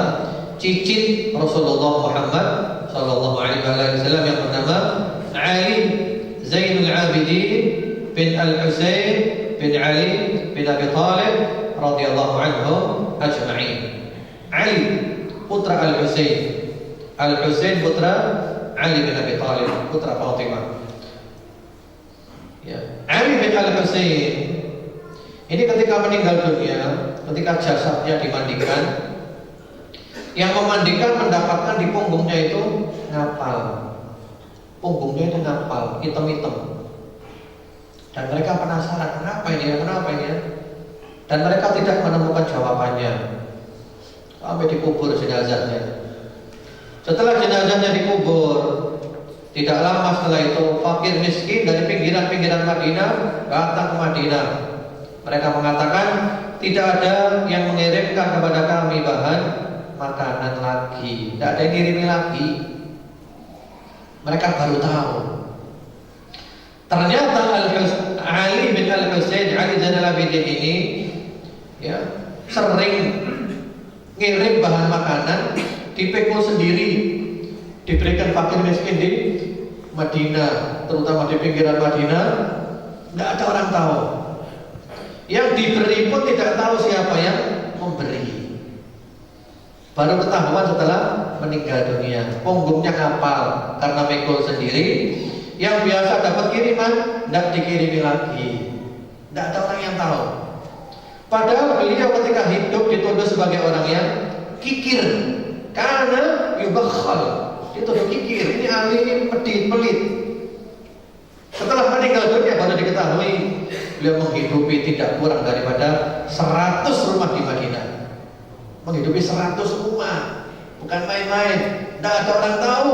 cicit Rasulullah Muhammad sallallahu alaihi wasallam yang bernama Ali Zainul Abidin bin Al-Husain bin Ali bin Abi Thalib radhiyallahu anhu ajma'in. Ali putra Al-Husain, Al-Husain putra Ali bin Abi Thalib, putra Fatimah. Ya, Ali bin Al-Husain ini ketika meninggal dunia, ketika jasadnya dimandikan, yang memandikan mendapatkan di punggungnya itu ngapal. Punggungnya itu ngapal, hitam-hitam. Dan mereka penasaran, kenapa ini ya, kenapa ini ya? Dan mereka tidak menemukan jawabannya sampai dikubur jenazahnya. Setelah jenazahnya dikubur, tidak lama setelah itu fakir miskin dari pinggiran-pinggiran Madinah datang ke Madinah. Mereka mengatakan tidak ada yang mengirimkan kepada kami bahan makanan lagi, tidak ada yang ngirimi lagi. Mereka baru tahu ternyata Ali bin Al-Husain, Ali Zainal Abidin ini, ya, sering ngirim bahan makanan, dipikul sendiri, diberikan fakir miskin di Madinah, terutama di pinggiran Madinah. Tidak ada orang tahu. Yang diberi pun tidak tahu siapa yang memberi. Baru ketahuan setelah meninggal dunia. Punggungnya kapal karena pikul sendiri. Yang biasa dapat kiriman tidak dikirimi lagi. Tidak ada orang yang tahu. Padahal beliau ketika hidup dituduh sebagai orang yang kikir, karena yubakhal, dituduh kikir. Ini ahli, ini pelit. Setelah meninggal dunia baru diketahui beliau menghidupi tidak kurang daripada 100 rumah di Madinah. Menghidupi 100 rumah, bukan main-main. Tidak ada orang tahu.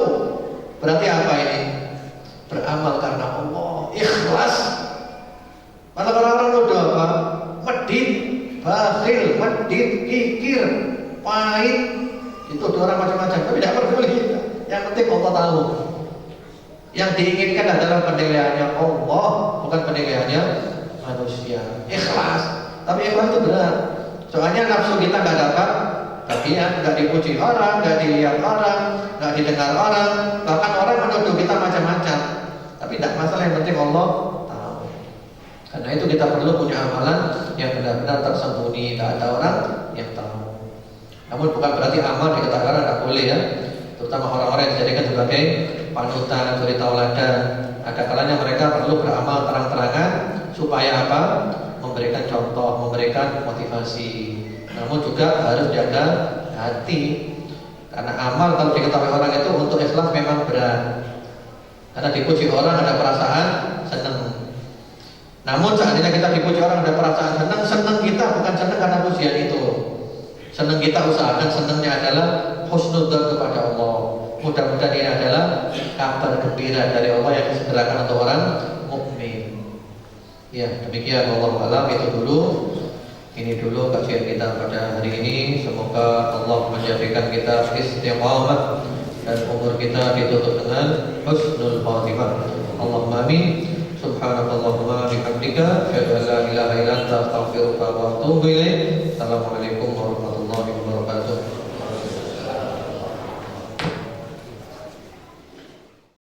Berarti apa ini? Beramal karena Allah, ikhlas. Kalau orang-orang udah apa? Medit, bakhil, medit, kikir, pahit. Itu orang macam-macam. Tapi tidak peduli. Yang penting Allah tahu. Yang diinginkan adalah penilaiannya Allah, bukan penilaiannya manusia. Ikhlas. Tapi ikhlas itu benar. Soalnya nafsu kita nggak dapat bagian, nggak dipuji orang, nggak dilihat orang, nggak didengar orang, bahkan orang menuduh kita macam-macam. Tapi tidak masalah, yang penting Allah tahu. Karena itu kita perlu punya amalan yang benar-benar tersembunyi, tidak ada orang yang tahu. Namun bukan berarti amal dikatakan tidak boleh ya. Terutama orang-orang yang dijadikan sebagai panutan, suri tauladan. Ada kalanya mereka perlu beramal terang-terangan supaya apa? Memberikan contoh, memberikan motivasi. Namun juga harus jaga hati. Karena amal kalau diketahui orang itu untuk ikhlas memang berat. Karena dipuji orang ada perasaan senang. Namun seandainya kita dipuji orang ada perasaan senang, senang kita bukan senang karena pujian itu. Senang kita usahakan senangnya adalah husnudzan kepada Allah. Mudah-mudahan ini adalah kabar gembira dari Allah yang disegerakan untuk orang mukmin. Ya, demikian wallahu a'lam. Itu dulu. Ini dulu kajian kita pada hari ini. Semoga Allah menjadikan kita istiqamah dan umur kita ditutup dengan husnul khatimah. Allahumma amin. Subhanakallahumma bihamdika asyhadu an la ilaha illa anta astaghfiruka wa atubu ilaik. Assalamualaikum warahmatullahi wabarakatuh.